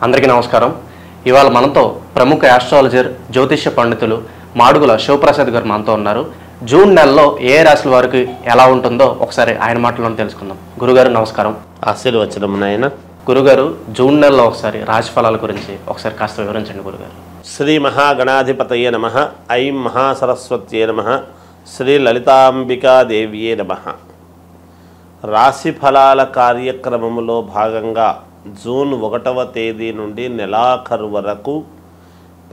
అందరికీ నమస్కారం. ఇవాళ మనతో ప్రముఖ ఆస్ట్రాలజర్ జ్యోతిష్య పండితులు మాడుగుల శివప్రసాద్ గారు మనతో ఉన్నారు. జూన్ నెలలో ఏ రాశుల వారికి ఎలా ఉంటుందో ఒకసారి ఆయన మాటలను తెలుసుకుందాం. గురుగారు నమస్కారం. ఆశీర్వచనం నాయన. గురుగారు, జూన్ నెలలో ఒకసారి రాశి ఫలాల గురించి ఒకసారి కాస్త వివరించండి గురుగారు. శ్రీ మహాగణాధిపతయే నమః. ఐం మహాసరస్వత్యే నమః. శ్రీ లలితాంబికాదేవియే నమః. రాశి ఫలాల కార్యక్రమములో భాగంగా జూన్ 1వ తేదీ నుండి నెలాఖరు వరకు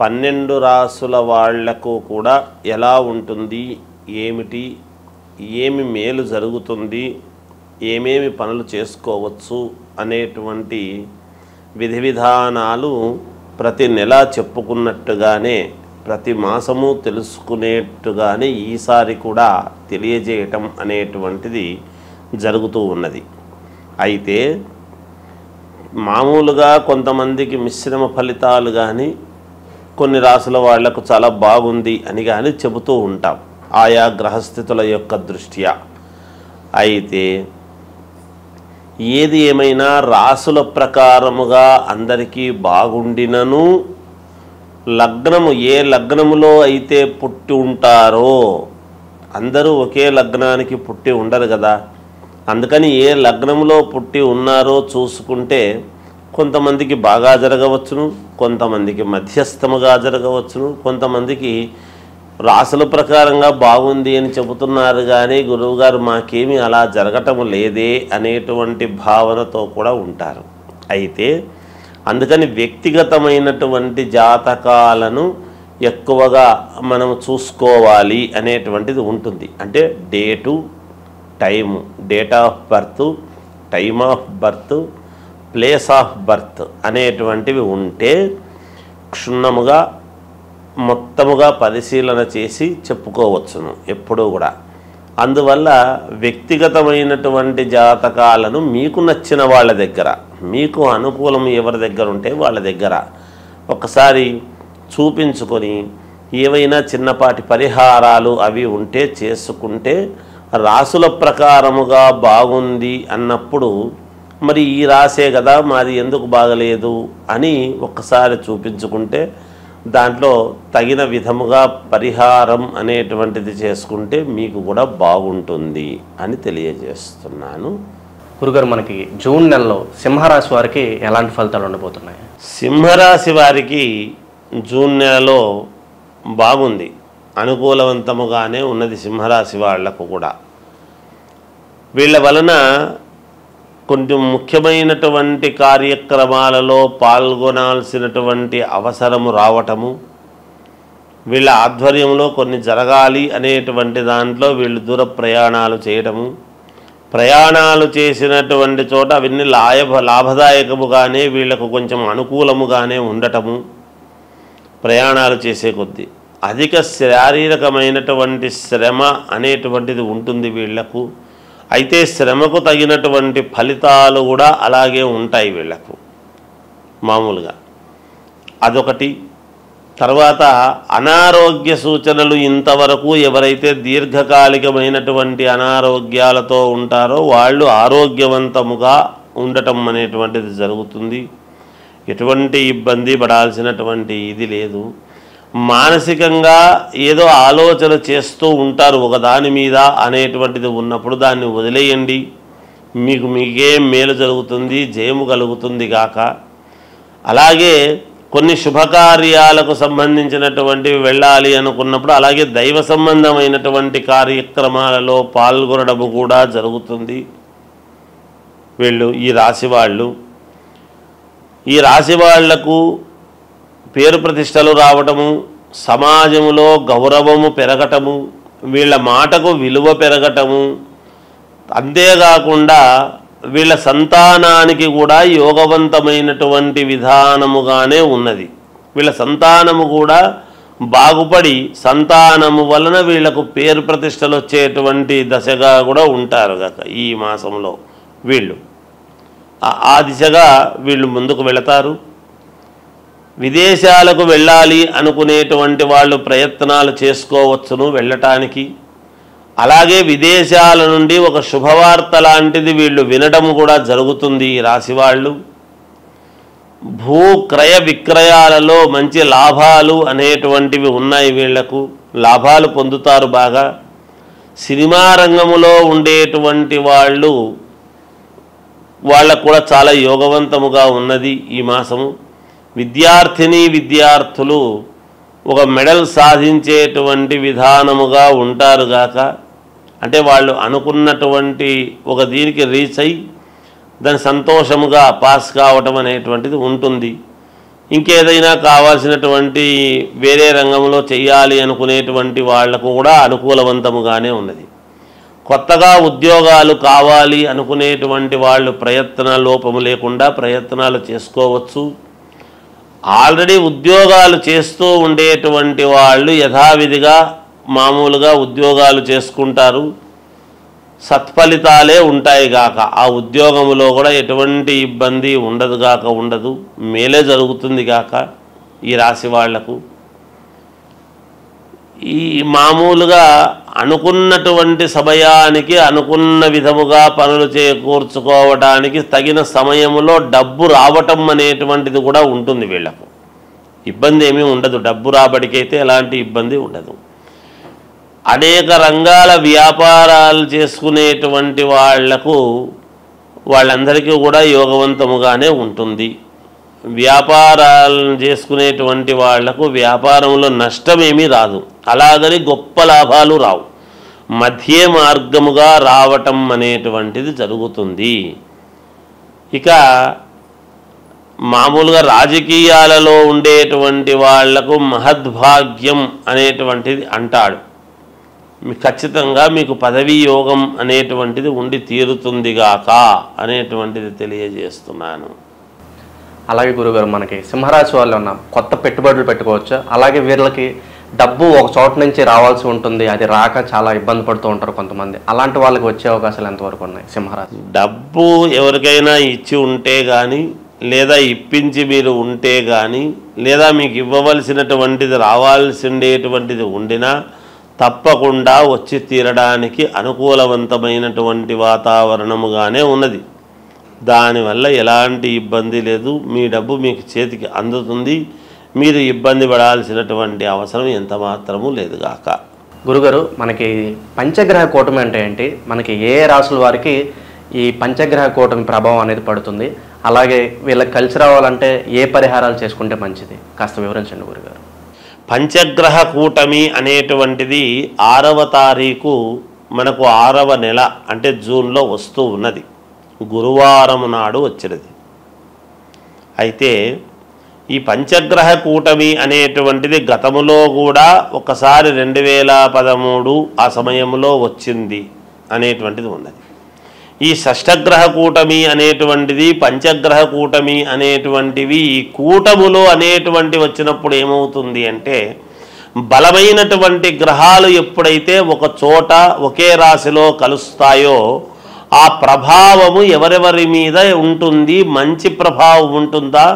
12 రాసుల వాళ్లకు కూడా ఎలా ఉంటుంది, ఏమిటి, ఏమి మేలు జరుగుతుంది, ఏమేమి పనులు చేసుకోవచ్చు అనేటువంటి విధి విధానాలు ప్రతి నెల చెప్పుకున్నట్టుగానే ప్రతి మాసము తెలుసుకునేట్టుగానే ఈసారి కూడా తెలియజేయటం అనేటువంటిది జరుగుతూ ఉన్నది. అయితే మామూలుగా కొంతమందికి మిశ్రమ ఫలితాలు కానీ కొన్ని రాసుల వాళ్లకు చాలా బాగుంది అని కానీ చెబుతూ ఉంటాం ఆయా గ్రహస్థితుల యొక్క దృష్ట్యా. అయితే ఏది ఏమైనా రాసుల ప్రకారముగా అందరికీ బాగుండినను లగ్నము ఏ లగ్నములో అయితే పుట్టి ఉంటారో, అందరూ ఒకే లగ్నానికి పుట్టి ఉండరు కదా, అందుకని ఏ లగ్నంలో పుట్టి ఉన్నారో చూసుకుంటే కొంతమందికి బాగా జరగవచ్చును, కొంతమందికి మధ్యస్థముగా జరగవచ్చును, కొంతమందికి రాసుల ప్రకారంగా బాగుంది అని చెబుతున్నారు కానీ గురువుగారు మాకేమీ అలా జరగటం లేదే అనేటువంటి భావనతో కూడా ఉంటారు. అయితే అందుకని వ్యక్తిగతమైనటువంటి జాతకాలను ఎక్కువగా మనం చూసుకోవాలి అనేటువంటిది ఉంటుంది. అంటే date, time, date of birth, time of birth, place of birth అనేటువంటివి ఉంటే క్షుణ్ణముగా మొత్తముగా పరిశీలన చేసి చెప్పుకోవచ్చును ఎప్పుడూ కూడా. అందువల్ల వ్యక్తిగతమైనటువంటి జాతకాలను మీకు నచ్చిన వాళ్ళ దగ్గర, మీకు అనుకూలం ఎవరి దగ్గర ఉంటే వాళ్ళ దగ్గర ఒకసారి చూపించుకొని ఏవైనా చిన్నపాటి పరిహారాలు అవి ఉంటే చేసుకుంటే రాసుల ప్రకారముగా బాగుంది అన్నప్పుడు మరి ఈ రాసే కదా మాది ఎందుకు బాగలేదు అని ఒక్కసారి చూపించుకుంటే దాంట్లో తగిన విధముగా పరిహారం అనేటువంటిది చేసుకుంటే మీకు కూడా బాగుంటుంది అని తెలియజేస్తున్నాను. గురుగారు, మనకి జూన్ నెలలో సింహరాశి వారికి ఎలాంటి ఫలితాలు ఉండబోతున్నాయి? సింహరాశి వారికి జూన్ నెలలో బాగుంది, అనుకూలవంతముగానే ఉన్నది. సింహరాశి వాళ్లకు కూడా వీళ్ళ వలన కొంచెం ముఖ్యమైనటువంటి కార్యక్రమాలలో పాల్గొనాల్సినటువంటి అవసరము రావటము, వీళ్ళ ఆధ్వర్యంలో కొన్ని జరగాలి అనేటువంటి దాంట్లో వీళ్ళు దూర ప్రయాణాలు చేయటము, ప్రయాణాలు చేసినటువంటి చోట అవన్నీ లాభదాయకముగానే వీళ్లకు కొంచెం అనుకూలముగానే ఉండటము, ప్రయాణాలు చేసే కొద్దీ అధిక శారీరకమైనటువంటి శ్రమ అనేటువంటిది ఉంటుంది వీళ్లకు. అయితే శ్రమకు తగినటువంటి ఫలితాలు కూడా అలాగే ఉంటాయి వీళ్లకు మామూలుగా. అదొకటి. తర్వాత అనారోగ్య సూచనలు ఇంతవరకు ఎవరైతే దీర్ఘకాలికమైనటువంటి అనారోగ్యాలతో ఉంటారో వాళ్ళు ఆరోగ్యవంతముగా ఉండటం అనేటువంటిది జరుగుతుంది. ఎటువంటి ఇబ్బంది పడాల్సినటువంటి ఇది లేదు. మానసికంగా ఏదో ఆలోచన చేస్తూ ఉంటారు ఒకదాని మీద అనేటువంటిది ఉన్నప్పుడు దాన్ని వదిలేయండి, మీకేం మేలు జరుగుతుంది, జయము కలుగుతుంది గాక. అలాగే కొన్ని శుభకార్యాలకు సంబంధించినటువంటివి వెళ్ళాలి అనుకున్నప్పుడు అలాగే దైవ సంబంధమైనటువంటి కార్యక్రమాలలో పాల్గొనడము కూడా జరుగుతుంది. వీళ్ళు ఈ రాశి వాళ్లకు పేరు ప్రతిష్టలు రావటము, సమాజంలో గౌరవము పెరగటము, వీళ్ళ మాటకు విలువ పెరగటము, అంతేకాకుండా వీళ్ళ సంతానానికి కూడా యోగవంతమైనటువంటి విధానముగానే ఉన్నది. వీళ్ళ సంతానము కూడా బాగుపడి సంతానము వలన వీళ్లకు పేరు ప్రతిష్టలు వచ్చేటువంటి దశగా కూడా ఉంటారు కాక ఈ మాసంలో వీళ్ళు ఆ దిశగా వీళ్ళు ముందుకు వెళతారు. విదేశాలకు వెళ్ళాలి అనుకునేటువంటి వాళ్ళు ప్రయత్నాలు చేసుకోవచ్చును వెళ్ళటానికి. అలాగే విదేశాల నుండి ఒక శుభవార్త లాంటిది వీళ్ళు వినడం కూడా జరుగుతుంది ఈ రాశి వాళ్ళు. భూ క్రయ విక్రయాలలో మంచి లాభాలు అనేటువంటివి ఉన్నాయి. వీళ్లకు లాభాలు పొందుతారు బాగా. సినిమా రంగములో ఉండేటువంటి వాళ్ళకు కూడా చాలా యోగవంతముగా ఉన్నది ఈ మాసము. విద్యార్థులు ఒక మెడల్ సాధించేటువంటి విధానముగా ఉంటారు గాక, అంటే వాళ్ళు అనుకున్నటువంటి ఒక దీనికి రీచ్ అయ్యి దాని సంతోషముగా పాస్ కావటం అనేటువంటిది ఉంటుంది. ఇంకేదైనా కావాల్సినటువంటి వేరే రంగంలో చేయాలి అనుకునేటువంటి వాళ్లకు కూడా అనుకూలవంతముగానే ఉన్నది. కొత్తగా ఉద్యోగాలు కావాలి అనుకునేటువంటి వాళ్ళు ప్రయత్న లోపము లేకుండా ప్రయత్నాలు చేసుకోవచ్చు. ఆల్రెడీ ఉద్యోగాలు చేస్తూ ఉండేటువంటి వాళ్ళు యథావిధిగా మామూలుగా ఉద్యోగాలు చేసుకుంటారు, సత్ఫలితాలే ఉంటాయి గాక. ఆ ఉద్యోగంలో కూడా ఎటువంటి ఇబ్బంది ఉండదు, మేలే జరుగుతుంది గాక ఈ రాశి వాళ్లకు. ఈ మామూలుగా అనుకున్నటువంటి సమయానికి అనుకున్న విధముగా పనులు చేకూర్చుకోవడానికి తగిన సమయంలో డబ్బు రావటం అనేటువంటిది కూడా ఉంటుంది. వీళ్లకు ఇబ్బంది ఏమీ ఉండదు, డబ్బు రాబడికైతే ఎలాంటి ఇబ్బంది ఉండదు. అనేక రంగాల వ్యాపారాలు చేసుకునేటువంటి వాళ్ళందరికీ కూడా యోగవంతముగానే ఉంటుంది. వ్యాపారాలను చేసుకునేటువంటి వాళ్లకు వ్యాపారంలో నష్టమేమీ రాదు, అలాగని గొప్ప లాభాలు రావు, మధ్య మార్గముగా రావటం అనేటువంటిది జరుగుతుంది. ఇక మామూలుగా రాజకీయాలలో ఉండేటువంటి వాళ్లకు మహద్భాగ్యం అనేటువంటిది అంటాడు. ఖచ్చితంగా మీకు పదవీ యోగం అనేటువంటిది ఉండి తీరుతుందిగాక అనేటువంటిది తెలియజేస్తున్నాను. అలాగే గురుగారు, మనకి సింహరాశి వాళ్ళు ఉన్న కొత్త పెట్టుబడులు పెట్టుకోవచ్చు. అలాగే వీళ్ళకి డబ్బు ఒక చోట నుంచి రావాల్సి ఉంటుంది, అది రాక చాలా ఇబ్బంది పడుతూ ఉంటారు కొంతమంది. అలాంటి వాళ్ళకి వచ్చే అవకాశాలు ఎంతవరకు ఉన్నాయి సింహరాశి? డబ్బు ఎవరికైనా ఇచ్చి ఉంటే కానీ, లేదా ఇప్పించి మీరు ఉంటే కానీ, లేదా మీకు ఇవ్వవలసినటువంటిది రావాల్సిండేటువంటిది ఉండినా తప్పకుండా వచ్చి తీరడానికి అనుకూలవంతమైనటువంటి వాతావరణముగానే ఉన్నది. దానివల్ల ఎలాంటి ఇబ్బంది లేదు, మీ డబ్బు మీకు చేతికి అందుతుంది, మీరు ఇబ్బంది పడాల్సినటువంటి అవసరం ఎంత మాత్రము లేదుగాక. గురుగారు, మనకి పంచగ్రహ కూటమి అంటే ఏంటి? మనకి ఏ రాశుల వారికి ఈ పంచగ్రహ కూటమి ప్రభావం అనేది పడుతుంది? అలాగే వీళ్ళకి కలిసి రావాలంటే ఏ పరిహారాలు చేసుకుంటే మంచిది? కాస్త వివరించండి గురుగారు. పంచగ్రహ కూటమి అనేటువంటిది 6వ తారీఖు మనకు 6వ నెల అంటే జూన్లో వస్తూ ఉన్నది. గురువారం నాడు వచ్చినది. అయితే ఈ పంచగ్రహ కూటమి అనేటువంటిది గతములో కూడా ఒకసారి 2013 ఆ సమయంలో వచ్చింది అనేటువంటిది ఉన్నది. ఈ షష్ఠగ్రహ కూటమి అనేటువంటిది, పంచగ్రహ కూటమి అనేటువంటివి ఈ కూటములో అనేటువంటి వచ్చినప్పుడు ఏమవుతుంది అంటే, బలమైనటువంటి గ్రహాలు ఎప్పుడైతే ఒక చోట ఒకే రాశిలో కలుస్తాయో ఆ ప్రభావము ఎవరెవరి మీద ఉంటుంది, మంచి ప్రభావం ఉంటుందా,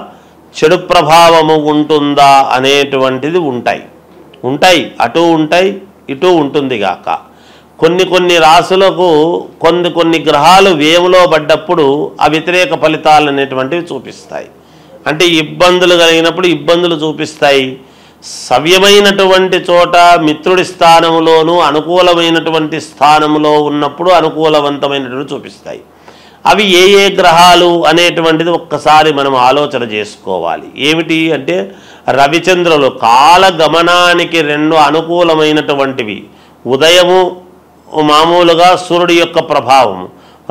చెడు ప్రభావము ఉంటుందా అనేటువంటిది ఉంటాయి అటు ఉంటాయి ఇటు ఉంటుంది గాక. కొన్ని రాశులకు కొన్ని గ్రహాలు వేములో పడ్డప్పుడు ఆ వ్యతిరేక ఫలితాలు అనేటువంటివి చూపిస్తాయి. అంటే ఇబ్బందులు కలిగినప్పుడు ఇబ్బందులు చూపిస్తాయి. సవ్యమైనటువంటి చోట మిత్రుడి స్థానములోనూ అనుకూలమైనటువంటి స్థానంలో ఉన్నప్పుడు అనుకూలవంతమైనటువంటి చూపిస్తాయి. అవి ఏ గ్రహాలు అనేటువంటిది ఒక్కసారి మనం ఆలోచన చేసుకోవాలి. ఏమిటి అంటే, రవిచంద్రులు కాలగమనానికి 2 అనుకూలమైనటువంటివి. ఉదయము మామూలుగా సూర్యుడి యొక్క ప్రభావము,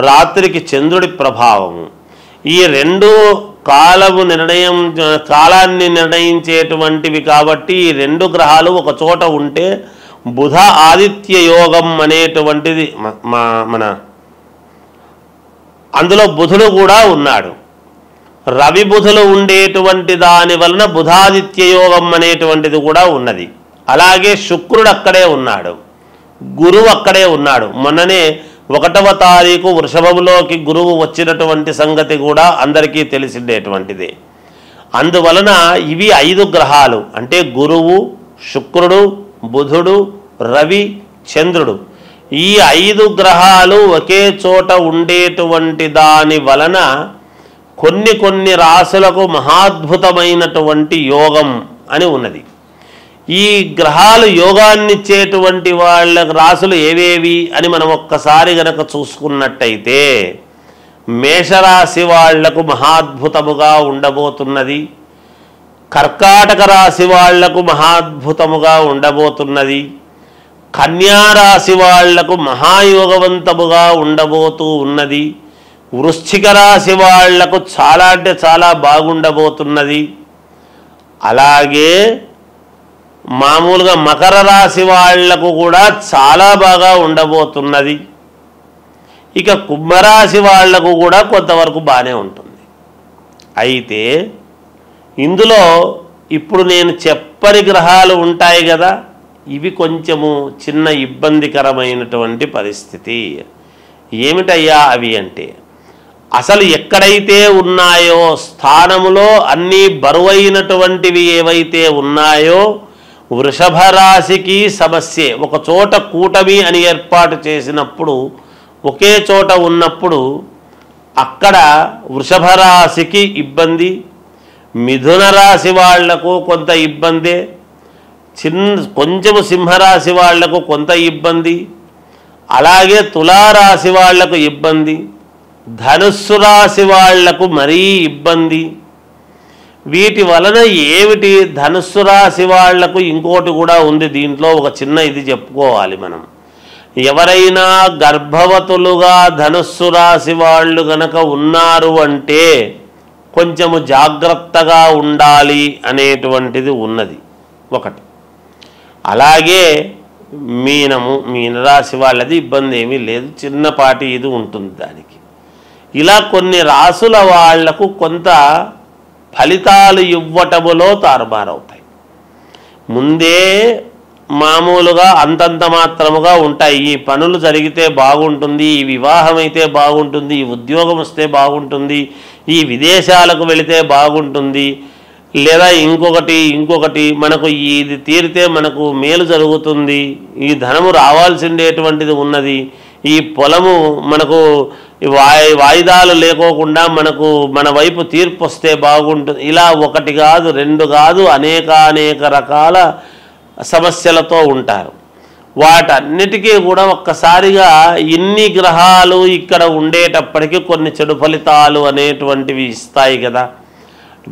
రాత్రికి చంద్రుడి ప్రభావము. ఈ 2 కాలాన్ని నిర్ణయించేటువంటివి కాబట్టి ఈ 2 గ్రహాలు ఒక చోట ఉంటే బుధ ఆదిత్య యోగం అనేటువంటిది మన అందులో బుధుడు కూడా ఉన్నాడు. రవి బుధులు ఉండేటువంటి దాని వలన బుధాదిత్య యోగం అనేటువంటిది కూడా ఉన్నది. అలాగే శుక్రుడు అక్కడే ఉన్నాడు, గురువు అక్కడే ఉన్నాడు. మొన్ననే 1వ తారీఖు వృషభంలోకి గురువు వచ్చినటువంటి సంగతి కూడా అందరికీ తెలిసిండేటువంటిదే. అందువలన ఇవి 5 గ్రహాలు అంటే గురువు, శుక్రుడు, బుధుడు, రవి, చంద్రుడు. ఈ 5 గ్రహాలు ఒకే చోట ఉండేటువంటి దాని వలన కొన్ని కొన్ని రాసులకు మహాద్భుతమైనటువంటి యోగం అని ఉన్నది. ఈ గ్రహాలు యోగాన్నిచ్చేటువంటి వాళ్ళ రాసులు ఏవేవి అని మనం ఒక్కసారి గనక చూసుకున్నట్టయితే మేషరాశి వాళ్లకు మహాద్భుతముగా ఉండబోతున్నది, కర్కాటక రాశి వాళ్లకు మహాద్భుతముగా ఉండబోతున్నది, కన్యారాశి వాళ్లకు మహాయోగవంతముగా ఉండబోతూ ఉన్నది, వృశ్చిక రాశి వాళ్లకు చాలా అంటే చాలా బాగుండబోతున్నది. అలాగే మామూలుగా మకర రాశి వాళ్లకు కూడా చాలా బాగా ఉండబోతున్నది. ఇక కుంభరాశి వాళ్లకు కూడా కొంతవరకు బాగానే ఉంటుంది. అయితే ఇందులో ఇప్పుడు నేను చెప్పని గ్రహాలు ఉంటాయి కదా, ఇవి కొంచెము చిన్న ఇబ్బందికరమైనటువంటి పరిస్థితి. ఏమిటయ్యా అవి అంటే, అసలు ఎక్కడైతే ఉన్నాయో స్థానములో అన్నీ బరువైనటువంటివి ఏవైతే ఉన్నాయో వృషభ రాశికి సమస్యే. ఒక చోట కూటమి అని ఏర్పాటు చేసినప్పుడు ఒకే చోట ఉన్నప్పుడు అక్కడ వృషభ రాశికి ఇబ్బంది, మిథున రాశి వాళ్లకు కొంత ఇబ్బందే, కొంచెము సింహరాశి వాళ్లకు కొంత ఇబ్బంది, అలాగే తులారాశి వాళ్లకు ఇబ్బంది, ధనుస్సు రాశి వాళ్లకు మరీ ఇబ్బంది. వీటి వలన ఏమిటి, ధనుస్సు రాశి వాళ్లకు ఇంకోటి కూడా ఉంది. దీంట్లో ఒక చిన్న ఇది చెప్పుకోవాలి మనం. ఎవరైనా గర్భవతులుగా ధనుస్సు రాశి వాళ్ళు గనక ఉన్నారు అంటే కొంచెము జాగ్రత్తగా ఉండాలి అనేటువంటిది ఉన్నది ఒకటి. అలాగే మీనరాశి వాళ్ళది ఇబ్బంది ఏమీ లేదు, చిన్నపాటి ఇది ఉంటుంది దానికి. ఇలా కొన్ని రాసుల వాళ్లకు కొంత ఫలితాలు ఇవ్వటములో తారుమారవుతాయి. ముందే మామూలుగా అంతంత మాత్రముగా ఉంటాయి. ఈ పనులు జరిగితే బాగుంటుంది, ఈ వివాహం అయితే బాగుంటుంది, ఈ ఉద్యోగం వస్తే బాగుంటుంది, ఈ విదేశాలకు వెళితే బాగుంటుంది, లేదా ఇంకొకటి మనకు ఇది తీరితే మనకు మేలు జరుగుతుంది, ఈ ధనము రావాల్సిండేటువంటిది ఉన్నది, ఈ పొలము మనకు వాయిదాలు లేకోకుండా మనకు మన వైపు తీర్పు వస్తే బాగుంటుంది. ఇలా ఒకటి కాదు రెండు కాదు అనేక రకాల సమస్యలతో ఉంటారు. వాటన్నిటికీ కూడా ఒక్కసారిగా ఇన్ని గ్రహాలు ఇక్కడ ఉండేటప్పటికీ కొన్ని చెడు ఫలితాలు అనేటువంటివి ఇస్తాయి కదా.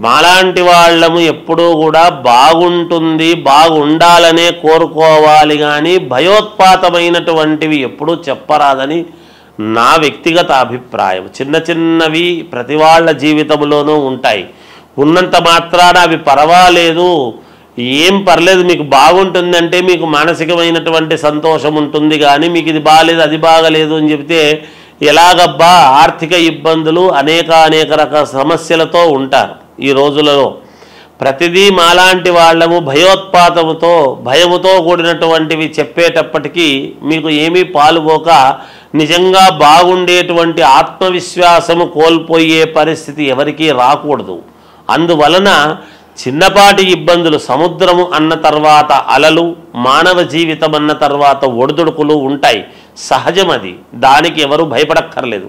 మాలాంటి వాళ్ళము ఎప్పుడూ కూడా బాగుంటుంది బాగుండాలనే కోరుకోవాలి, కానీ భయోత్పాతమైనటువంటివి ఎప్పుడూ చెప్పరాదని నా వ్యక్తిగత అభిప్రాయం. చిన్నవి ప్రతి వాళ్ళ జీవితంలోనూ ఉంటాయి. ఉన్నంత మాత్రాన అవి పర్వాలేదు, ఏం పర్లేదు, మీకు బాగుంటుందంటే మీకు మానసికమైనటువంటి సంతోషం ఉంటుంది. కానీ మీకు ఇది బాగాలేదు అది బాగలేదు అని చెబితే ఎలాగబ్బా, ఆర్థిక ఇబ్బందులు అనేక రకాల సమస్యలతో ఉంటారు ఈ రోజులలో. ప్రతిదీ మాలాంటి వాళ్ళము భయముతో కూడినటువంటివి చెప్పేటప్పటికీ మీకు ఏమీ పాలుపోక నిజంగా బాగుండేటువంటి ఆత్మవిశ్వాసము కోల్పోయే పరిస్థితి ఎవరికీ రాకూడదు. అందువలన చిన్నపాటి ఇబ్బందులు, సముద్రము అన్న తర్వాత అలలు, మానవ జీవితం అన్న తర్వాత ఒడిదుడుకులు ఉంటాయి, సహజం అది, దానికి ఎవరు భయపడక్కర్లేదు.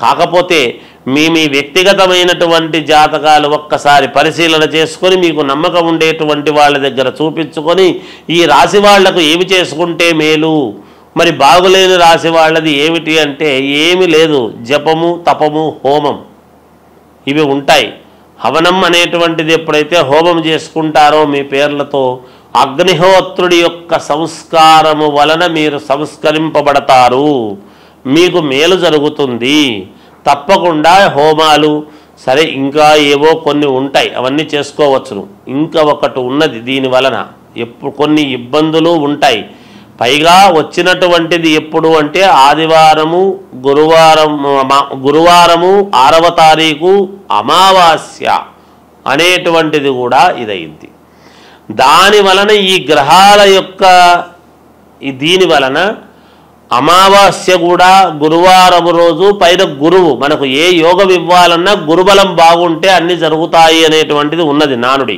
కాకపోతే మీ వ్యక్తిగతమైనటువంటి జాతకాలు ఒక్కసారి పరిశీలన చేసుకొని మీకు నమ్మకం ఉండేటువంటి వాళ్ళ దగ్గర చూపించుకొని ఈ రాశి వాళ్లకు ఏమి చేసుకుంటే మేలు, మరి బాగులేని రాశి వాళ్ళది ఏమిటి అంటే ఏమీ లేదు, జపము తపము హోమం ఇవి ఉంటాయి. హవనం అనేటువంటిది ఎప్పుడైతే హోమం చేసుకుంటారో మీ పేర్లతో అగ్నిహోత్రుడి యొక్క సంస్కారము వలన మీరు సంస్కరింపబడతారు, మీకు మేలు జరుగుతుంది. తప్పకుండా హోమాలు సరే, ఇంకా ఏవో కొన్ని ఉంటాయి, అవన్నీ చేసుకోవచ్చును. ఇంకా ఒకటి ఉన్నది, దీని వలన కొన్ని ఇబ్బందులు ఉంటాయి. పైగా వచ్చినటువంటిది ఎప్పుడు అంటే ఆదివారము, గురువారము 6వ తారీఖు అమావాస్య అనేటువంటిది కూడా ఇదైంది. దాని వలన ఈ గ్రహాల యొక్క దీని వలన అమావాస్య కూడా గురువారం రోజు, పైన గురువు, మనకు ఏ యోగం ఇవ్వాలన్నా గురుబలం బాగుంటే అన్ని జరుగుతాయి అనేటువంటిది ఉన్నది నానుడి.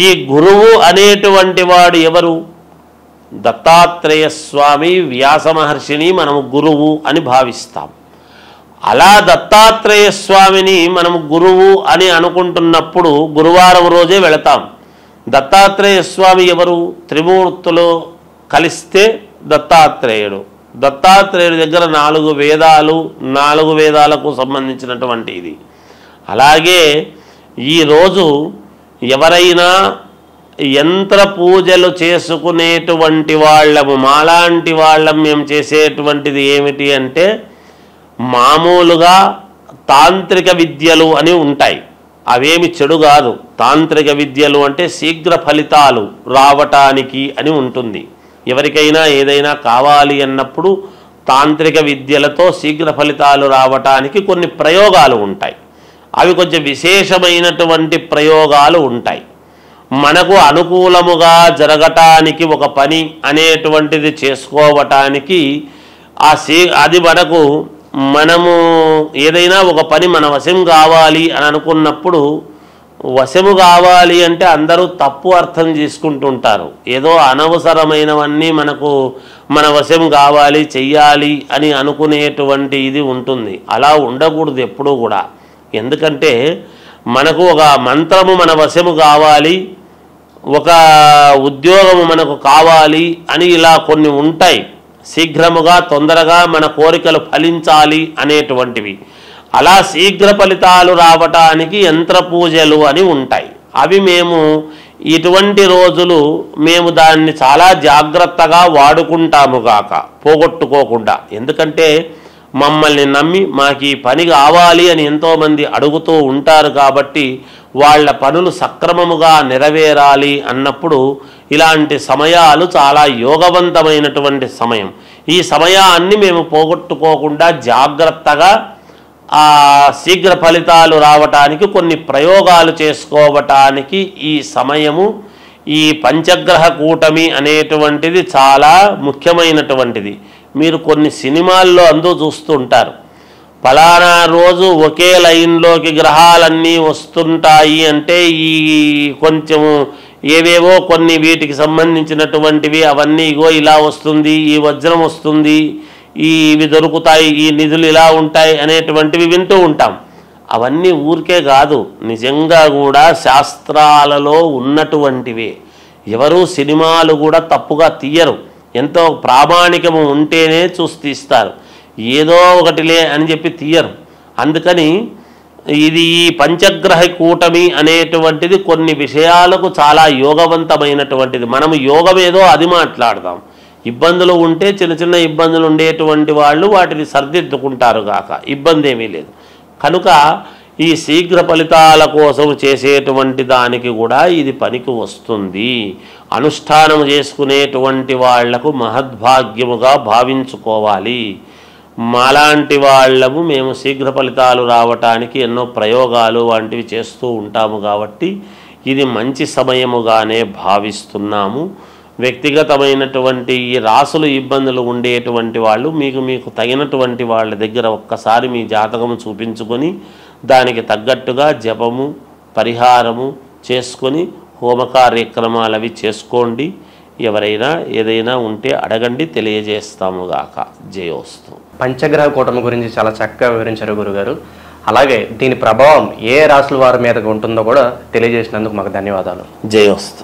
ఈ గురువు అనేటువంటి వాడు ఎవరు? దత్తాత్రేయ స్వామి, వ్యాస మహర్షిని మనము గురువు అని భావిస్తాం. అలా దత్తాత్రేయ స్వామిని మనం గురువు అని అనుకుంటున్నప్పుడు గురువారం రోజే వెళతాం. దత్తాత్రేయ స్వామి ఎవరు? త్రిమూర్తులు కలిస్తే దత్తాత్రేయుడు. దత్తాత్రేయుడి దగ్గర 4 వేదాలు, 4 వేదాలకు సంబంధించినటువంటి ఇది. అలాగే ఈరోజు ఎవరైనా యంత్ర పూజలు చేసుకునేటువంటి వాళ్ళము, మాలాంటి వాళ్ళం మేము చేసేటువంటిది ఏమిటి అంటే, మామూలుగా తాంత్రిక విద్యలు అని ఉంటాయి. అవేమి చెడు కాదు. తాంత్రిక విద్యలు అంటే శీఘ్ర ఫలితాలు రావటానికి అని ఉంటుంది. ఎవరికైనా ఏదైనా కావాలి అన్నప్పుడు తాంత్రిక విద్యలతో శీఘ్ర ఫలితాలు రావటానికి కొన్ని ప్రయోగాలు ఉంటాయి. అవి కొంచెం విశేషమైనటువంటి ప్రయోగాలు ఉంటాయి. మనకు అనుకూలముగా జరగటానికి ఒక పని అనేటువంటిది చేసుకోవటానికి అది మనము ఏదైనా ఒక పని మన వశం కావాలి అని అనుకున్నప్పుడు, వశము కావాలి అంటే అందరూ తప్పు అర్థం చేసుకుంటుంటారు. ఏదో అనవసరమైనవన్నీ మన వశం కావాలి, చెయ్యాలి అని అనుకునేటువంటి ఇది ఉంటుంది. అలా ఉండకూడదు ఎప్పుడూ కూడా. ఎందుకంటే మనకు ఒక మంత్రము మన వశము కావాలి, ఒక ఉద్యోగము మనకు కావాలి అని ఇలా కొన్ని ఉంటాయి. శీఘ్రముగా తొందరగా మన కోరికలు ఫలించాలి అనేటువంటివి. అలా శీఘ్ర ఫలితాలు రావటానికి యంత్ర పూజలు అని ఉంటాయి. అవి మేము ఇటువంటి రోజులు మేము దాన్ని చాలా జాగ్రత్తగా వాడుకుంటాము గాక, పోగొట్టుకోకుండా. ఎందుకంటే మమ్మల్ని నమ్మి మాకు ఈ పని కావాలి అని ఎంతోమంది అడుగుతూ ఉంటారు కాబట్టి వాళ్ళ పనులు సక్రమముగా నెరవేరాలి అన్నప్పుడు ఇలాంటి సమయాలు చాలా యోగవంతమైనటువంటి సమయం. ఈ సమయాన్ని మేము పోగొట్టుకోకుండా జాగ్రత్తగా శీఘ్ర ఫలితాలు రావటానికి కొన్ని ప్రయోగాలు చేసుకోవటానికి ఈ సమయము, ఈ పంచగ్రహ కూటమి అనేటువంటిది చాలా ముఖ్యమైనటువంటిది. మీరు కొన్ని సినిమాల్లో చూస్తుంటారు, ఫలానా రోజు ఒకే లైన్లోకి గ్రహాలన్నీ వస్తుంటాయి అంటే ఈ కొంచెము ఏవేవో కొన్ని వీటికి సంబంధించినటువంటివి అవన్నీ ఇగో ఇలా వస్తుంది, ఈ వజ్రం వస్తుంది, ఇవి దొరుకుతాయి, ఈ నిధులు ఇలా ఉంటాయి అనేటువంటివి వింటూ ఉంటాం. అవన్నీ ఊరికే కాదు, నిజంగా కూడా శాస్త్రాలలో ఉన్నటువంటివే. ఎవరు సినిమాలు కూడా తప్పుగా తీయరు. ఎంతో ప్రామాణికము ఉంటేనే చూసి తీస్తారు. ఏదో ఒకటిలే అని చెప్పి తీయరు. అందుకని ఇది ఈ పంచగ్రహ కూటమి అనేటువంటిది కొన్ని విషయాలకు చాలా యోగవంతమైనటువంటిది. మనము యోగం ఏదో అది మాట్లాడదాం. ఇబ్బందులు ఉంటే చిన్న చిన్న ఇబ్బందులు ఉండేటువంటి వాళ్ళు వాటిని సర్దిద్దుకుంటారు గాక, ఇబ్బంది ఏమీ లేదు. కనుక ఈ శీఘ్ర ఫలితాల కోసం చేసేటువంటి దానికి కూడా ఇది పనికి వస్తుంది. అనుష్ఠానం చేసుకునేటువంటి వాళ్లకు మహద్భాగ్యముగా భావించుకోవాలి. మాలాంటి వాళ్ళము మేము శీఘ్ర ఫలితాలు రావటానికి ఎన్నో ప్రయోగాలు వంటివి చేస్తూ ఉంటాము కాబట్టి ఇది మంచి సమయముగానే భావిస్తున్నాము. వ్యక్తిగతమైనటువంటి ఈ రాసులు ఇబ్బందులు ఉండేటువంటి వాళ్ళు మీకు తగినటువంటి వాళ్ళ దగ్గర ఒక్కసారి మీ జాతకము చూపించుకొని దానికి తగ్గట్టుగా జపము, పరిహారము చేసుకొని హోమ కార్యక్రమాలు అవి చేసుకోండి. ఎవరైనా ఏదైనా ఉంటే అడగండి, తెలియజేస్తాము గాక. జయోస్తు. పంచగ్రహ కూటమి గురించి చాలా చక్కగా వివరించారు గురుగారు. అలాగే దీని ప్రభావం ఏ రాశుల వారి మీద ఉంటుందో కూడా తెలియజేసినందుకు మాకు ధన్యవాదాలు. జయోస్తు.